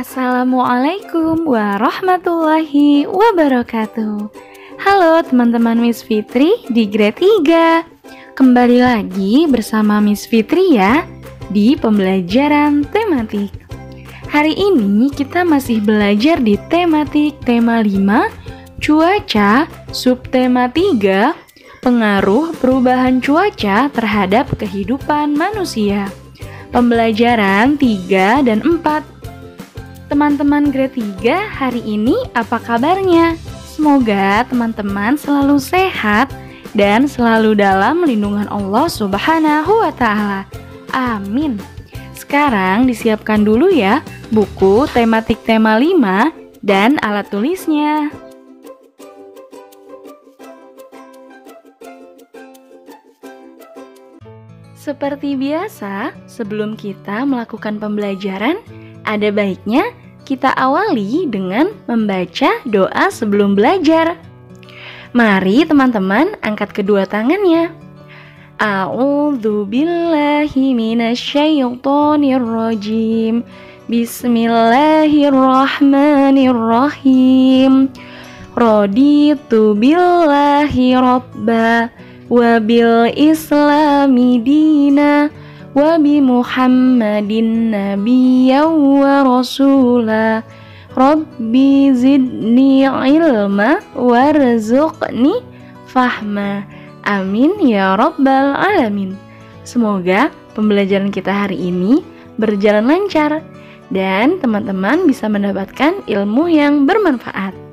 Assalamualaikum warahmatullahi wabarakatuh. Halo teman-teman Miss Fitri di grade 3. Kembali lagi bersama Miss Fitri ya di pembelajaran tematik. Hari ini kita masih belajar di tematik tema 5, cuaca, subtema 3, pengaruh perubahan cuaca terhadap kehidupan manusia. Pembelajaran 3 dan 4. Teman-teman grade 3 hari ini apa kabarnya? Semoga teman-teman selalu sehat dan selalu dalam lindungan Allah Subhanahu wa Ta'ala. Amin. Sekarang disiapkan dulu ya buku tematik tema 5 dan alat tulisnya. Seperti biasa, sebelum kita melakukan pembelajaran, ada baiknya kita awali dengan membaca doa sebelum belajar. Mari teman-teman angkat kedua tangannya. A'udzu billahi minasyaitonir rajim. Bismillahirrahmanirrahim. Raditu billahi rabba wa bil islami dina wa bi Muhammadin nabiyyan wa rasula. Rabbi zidni ilma warzuqni fahma. Amin ya rabbal alamin. Semoga pembelajaran kita hari ini berjalan lancar dan teman-teman bisa mendapatkan ilmu yang bermanfaat.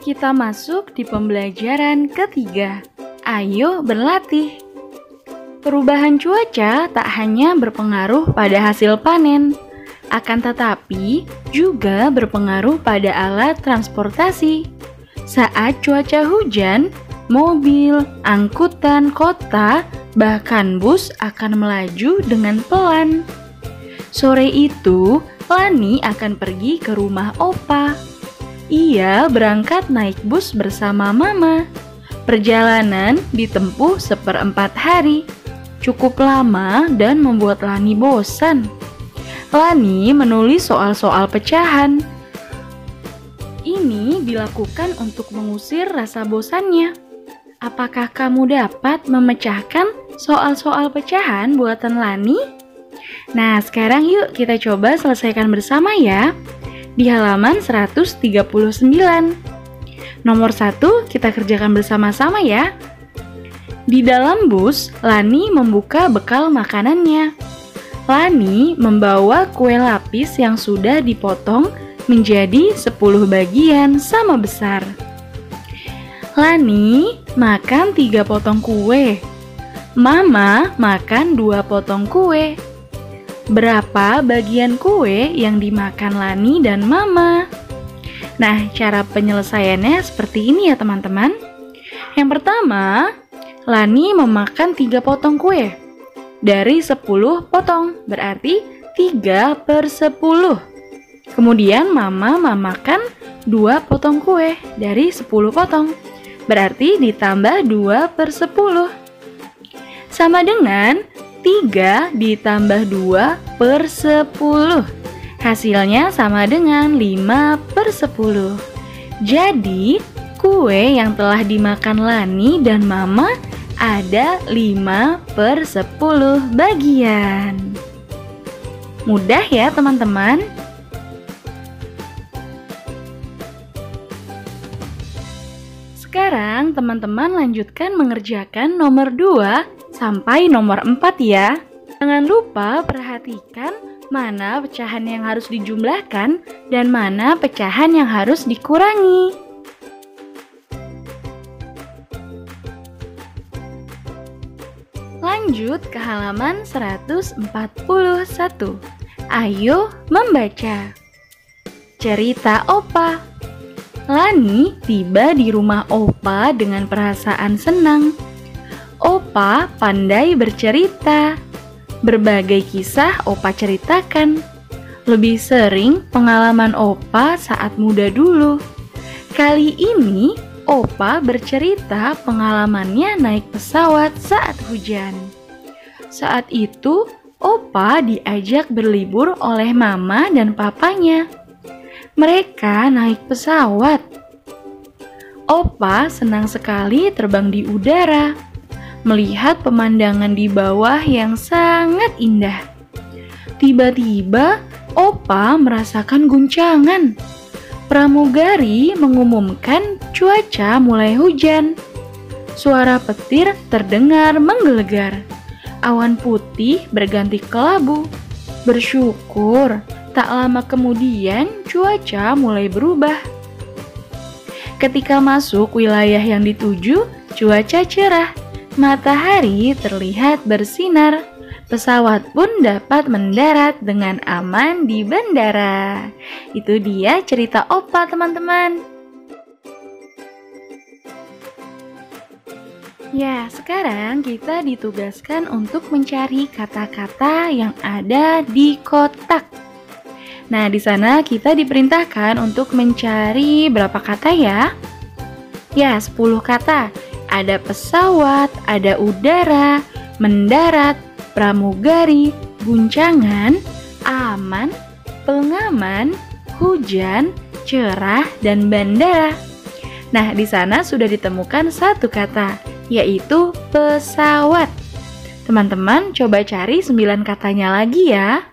Kita masuk di pembelajaran ketiga. Ayo berlatih. Perubahan cuaca tak hanya berpengaruh pada hasil panen, akan tetapi juga berpengaruh pada alat transportasi. Saat cuaca hujan, mobil, angkutan kota, bahkan bus akan melaju dengan pelan. Sore itu, Lani akan pergi ke rumah Opa. Ia berangkat naik bus bersama Mama. Perjalanan ditempuh 1/4 hari. Cukup lama dan membuat Lani bosan. Lani menulis soal-soal pecahan. Ini dilakukan untuk mengusir rasa bosannya. Apakah kamu dapat memecahkan soal-soal pecahan buatan Lani? Nah, sekarang yuk kita coba selesaikan bersama ya. Di halaman 139. Nomor 1 kita kerjakan bersama-sama ya. Di dalam bus, Lani membuka bekal makanannya. Lani membawa kue lapis yang sudah dipotong menjadi 10 bagian sama besar. Lani makan 3 potong kue. Mama makan 2 potong kue. Berapa bagian kue yang dimakan Lani dan Mama? Nah, cara penyelesaiannya seperti ini ya teman-teman. Yang pertama, Lani memakan 3 potong kue. Dari 10 potong, berarti 3/10. Kemudian Mama memakan 2 potong kue dari 10 potong. Berarti ditambah 2/10. Sama dengan 3 ditambah 2/10. Hasilnya sama dengan 5/10. Jadi, kue yang telah dimakan Lani dan Mama ada 5/10 bagian. Mudah ya teman-teman? Sekarang teman-teman lanjutkan mengerjakan nomor 2 sampai nomor 4 ya. Jangan lupa perhatikan mana pecahan yang harus dijumlahkan dan mana pecahan yang harus dikurangi. Lanjut ke halaman 141. Ayo membaca. Cerita Opa. Lani tiba di rumah Opa dengan perasaan senang. Opa pandai bercerita. Berbagai kisah Opa ceritakan. Lebih sering pengalaman Opa saat muda dulu. Kali ini Opa bercerita pengalamannya naik pesawat saat hujan. Saat itu, Opa diajak berlibur oleh mama dan papanya. Mereka naik pesawat. Opa senang sekali terbang di udara, melihat pemandangan di bawah yang sangat indah. Tiba-tiba, Opa merasakan guncangan. Pramugari mengumumkan cuaca mulai hujan. Suara petir terdengar menggelegar. Awan putih berganti kelabu. Bersyukur, tak lama kemudian cuaca mulai berubah. Ketika masuk wilayah yang dituju, cuaca cerah. Matahari terlihat bersinar. Pesawat pun dapat mendarat dengan aman di bandara. Itu dia cerita Opa, teman-teman. Ya, sekarang kita ditugaskan untuk mencari kata-kata yang ada di kotak. Nah, di sana kita diperintahkan untuk mencari berapa kata ya? Ya, 10 kata. Ada pesawat, ada udara, mendarat, pramugari, guncangan, aman, pengaman, hujan, cerah, dan bandara. Nah, di sana sudah ditemukan satu kata, yaitu pesawat. Teman-teman, coba cari 9 katanya lagi ya.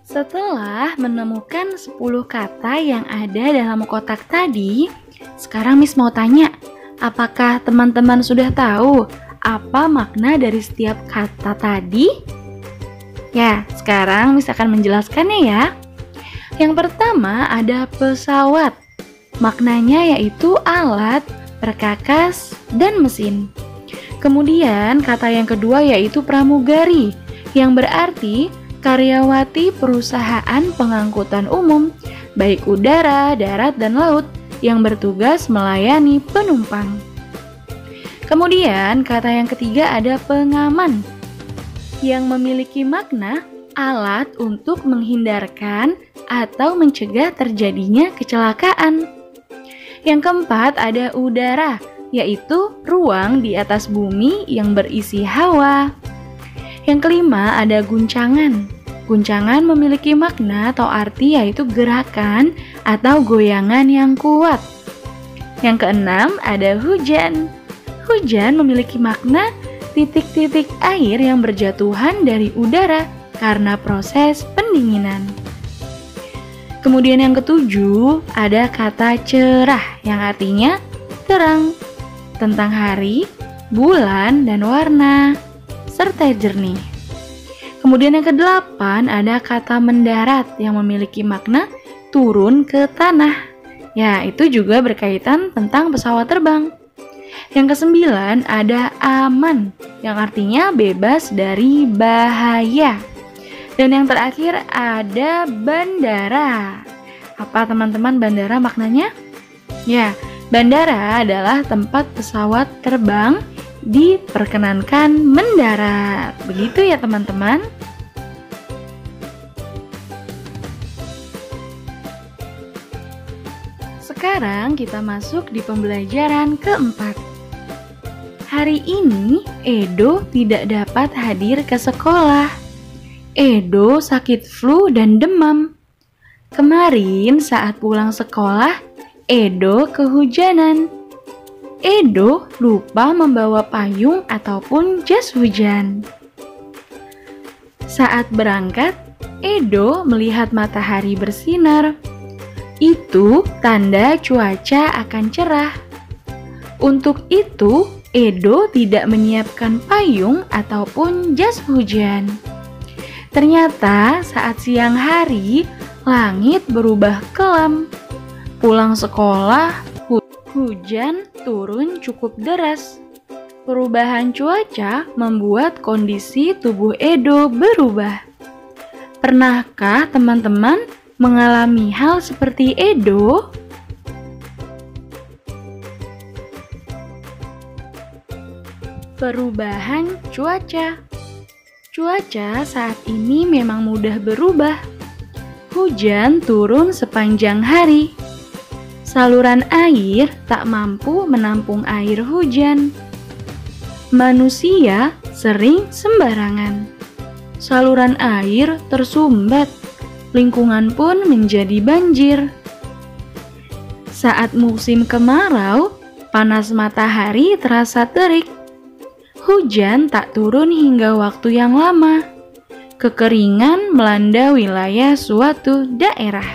Setelah menemukan 10 kata yang ada dalam kotak tadi, sekarang Miss mau tanya, apakah teman-teman sudah tahu apa makna dari setiap kata tadi? Ya, sekarang Miss akan menjelaskannya ya. Yang pertama ada pesawat. Maknanya yaitu alat, perkakas, dan mesin. Kemudian kata yang kedua yaitu pramugari, yang berarti karyawati perusahaan pengangkutan umum, baik udara, darat, dan laut, yang bertugas melayani penumpang. Kemudian kata yang ketiga ada pengaman, yang memiliki makna alat untuk menghindarkan atau mencegah terjadinya kecelakaan. Yang keempat ada udara, yaitu ruang di atas bumi yang berisi hawa. Yang kelima ada guncangan. Guncangan memiliki makna atau arti yaitu gerakan atau goyangan yang kuat. Yang keenam ada hujan. Hujan memiliki makna titik-titik air yang berjatuhan dari udara karena proses pendinginan. Kemudian yang ketujuh ada kata cerah yang artinya terang, tentang hari, bulan, dan warna, serta jernih. Kemudian yang kedelapan ada kata mendarat yang memiliki makna turun ke tanah. Ya, itu juga berkaitan tentang pesawat terbang. Yang kesembilan ada aman yang artinya bebas dari bahaya. Dan yang terakhir ada bandara. Apa teman-teman bandara maknanya? Ya, bandara adalah tempat pesawat terbang diperkenankan mendarat. Begitu ya teman-teman. Sekarang kita masuk di pembelajaran keempat. Hari ini Edo tidak dapat hadir ke sekolah. Edo sakit flu dan demam. Kemarin saat pulang sekolah, Edo kehujanan. Edo lupa membawa payung ataupun jas hujan. Saat berangkat, Edo melihat matahari bersinar. Itu tanda cuaca akan cerah. Untuk itu, Edo tidak menyiapkan payung ataupun jas hujan. Ternyata saat siang hari, langit berubah kelam. Pulang sekolah, hujan turun cukup deras. Perubahan cuaca membuat kondisi tubuh Edo berubah. Pernahkah teman-teman mengalami hal seperti Edo? Perubahan cuaca. Cuaca saat ini memang mudah berubah. Hujan turun sepanjang hari. Saluran air tak mampu menampung air hujan. Manusia sering sembarangan. Saluran air tersumbat. Lingkungan pun menjadi banjir. Saat musim kemarau, panas matahari terasa terik. Hujan tak turun hingga waktu yang lama. Kekeringan melanda wilayah suatu daerah.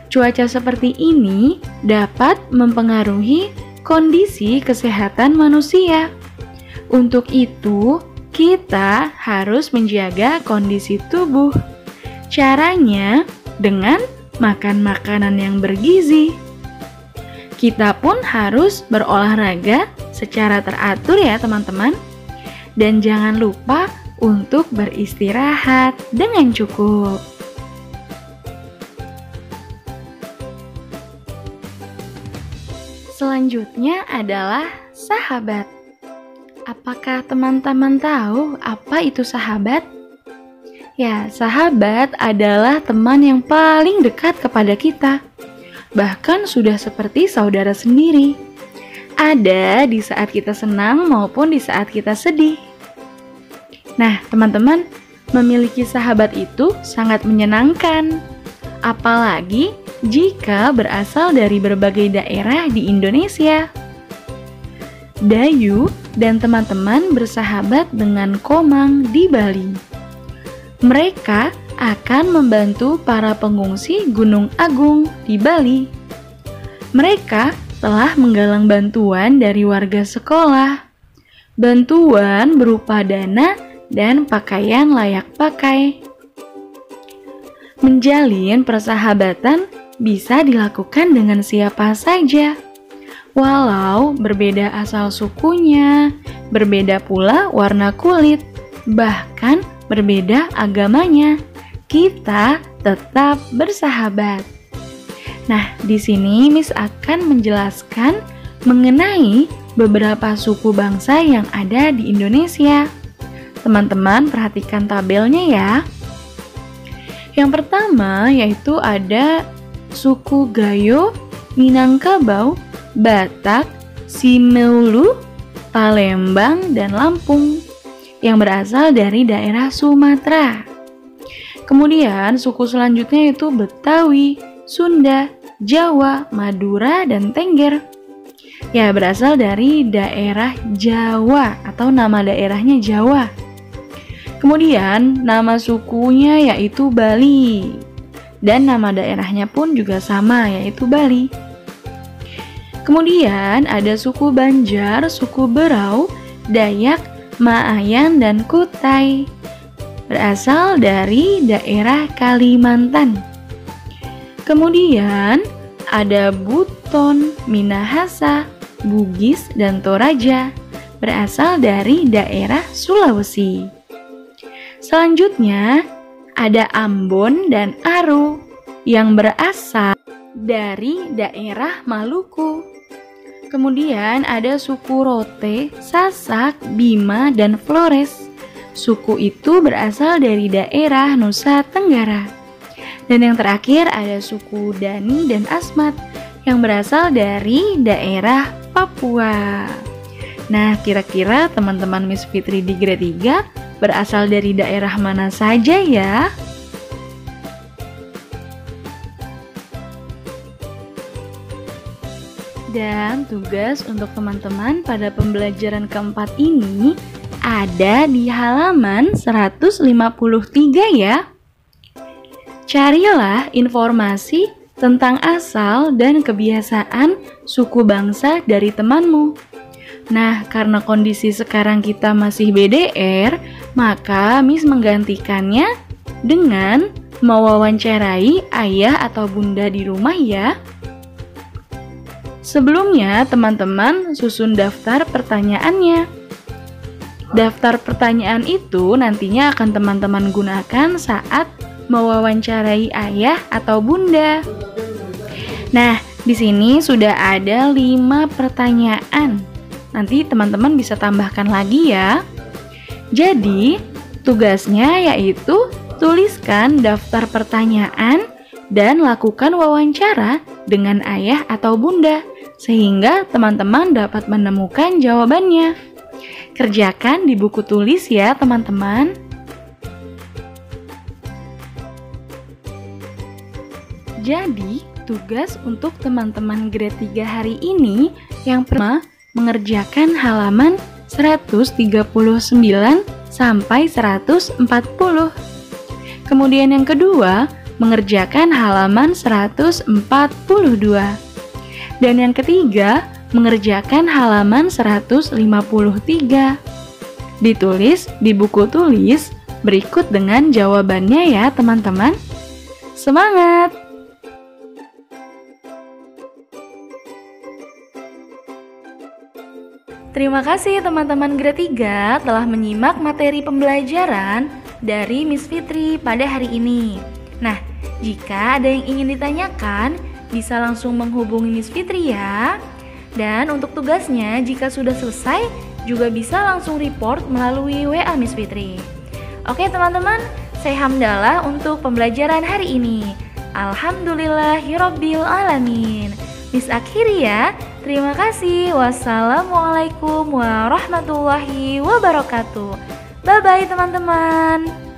Cuaca seperti ini dapat mempengaruhi kondisi kesehatan manusia. Untuk itu, kita harus menjaga kondisi tubuh. Caranya dengan makan makanan yang bergizi. Kita pun harus berolahraga secara teratur ya teman-teman. Dan jangan lupa untuk beristirahat dengan cukup. Selanjutnya adalah sahabat. Apakah teman-teman tahu apa itu sahabat? Ya, sahabat adalah teman yang paling dekat kepada kita. Bahkan sudah seperti saudara sendiri. Ada di saat kita senang maupun di saat kita sedih. Nah, teman-teman, memiliki sahabat itu sangat menyenangkan. Apalagi jika berasal dari berbagai daerah di Indonesia. Dayu dan teman-teman bersahabat dengan Komang di Bali. Mereka akan membantu para pengungsi Gunung Agung di Bali. Mereka telah menggalang bantuan dari warga sekolah. Bantuan berupa dana dan pakaian layak pakai. Menjalin persahabatan bisa dilakukan dengan siapa saja. Walau berbeda asal sukunya, berbeda pula warna kulit, bahkan berbeda agamanya, kita tetap bersahabat. Nah, di sini Miss akan menjelaskan mengenai beberapa suku bangsa yang ada di Indonesia. Teman-teman perhatikan tabelnya ya. Yang pertama yaitu ada suku Gayo, Minangkabau, Batak, Simeulu, Palembang, dan Lampung yang berasal dari daerah Sumatera. Kemudian suku selanjutnya yaitu Betawi, Sunda, Jawa, Madura, dan Tengger. Ya, berasal dari daerah Jawa atau nama daerahnya Jawa. Kemudian nama sukunya yaitu Bali. Dan nama daerahnya pun juga sama yaitu Bali. Kemudian ada suku Banjar, suku Berau, Dayak, Maayan, dan Kutai. Berasal dari daerah Kalimantan. Kemudian ada Buton, Minahasa, Bugis, dan Toraja. Berasal dari daerah Sulawesi. Selanjutnya ada Ambon dan Aru yang berasal dari daerah Maluku. Kemudian ada suku Rote, Sasak, Bima, dan Flores. Suku itu berasal dari daerah Nusa Tenggara. Dan yang terakhir ada suku Dani dan Asmat yang berasal dari daerah Papua. Nah, kira-kira teman-teman Miss Fitri di grade 3 berasal dari daerah mana saja ya? Dan tugas untuk teman-teman pada pembelajaran keempat ini ada di halaman 153 ya. Carilah informasi tentang asal dan kebiasaan suku bangsa dari temanmu. Nah, karena kondisi sekarang kita masih BDR, maka Miss menggantikannya dengan mewawancarai ayah atau bunda di rumah ya. Sebelumnya, teman-teman susun daftar pertanyaannya. Daftar pertanyaan itu nantinya akan teman-teman gunakan saat mewawancarai ayah atau bunda. Nah, di sini sudah ada 5 pertanyaan. Nanti teman-teman bisa tambahkan lagi ya. Jadi, tugasnya yaitu Tuliskan daftar pertanyaan dan lakukan wawancara dengan ayah atau bunda, sehingga teman-teman dapat menemukan jawabannya. Kerjakan di buku tulis ya teman-teman. Jadi, tugas untuk teman-teman grade 3 hari ini yang pertama mengerjakan halaman 139 sampai 140. Kemudian yang kedua, mengerjakan halaman 142. Dan yang ketiga, mengerjakan halaman 153. Ditulis di buku tulis berikut dengan jawabannya ya teman-teman. Semangat! Terima kasih teman-teman grade 3 telah menyimak materi pembelajaran dari Miss Fitri pada hari ini. Nah, jika ada yang ingin ditanyakan, bisa langsung menghubungi Miss Fitri ya. Dan untuk tugasnya, jika sudah selesai, juga bisa langsung report melalui WA Miss Fitri. Oke teman-teman, saya hamdalah untuk pembelajaran hari ini. Alhamdulillahirabbil alamin. Miss akhiri ya. Terima kasih. Wassalamualaikum warahmatullahi wabarakatuh. Bye-bye teman-teman.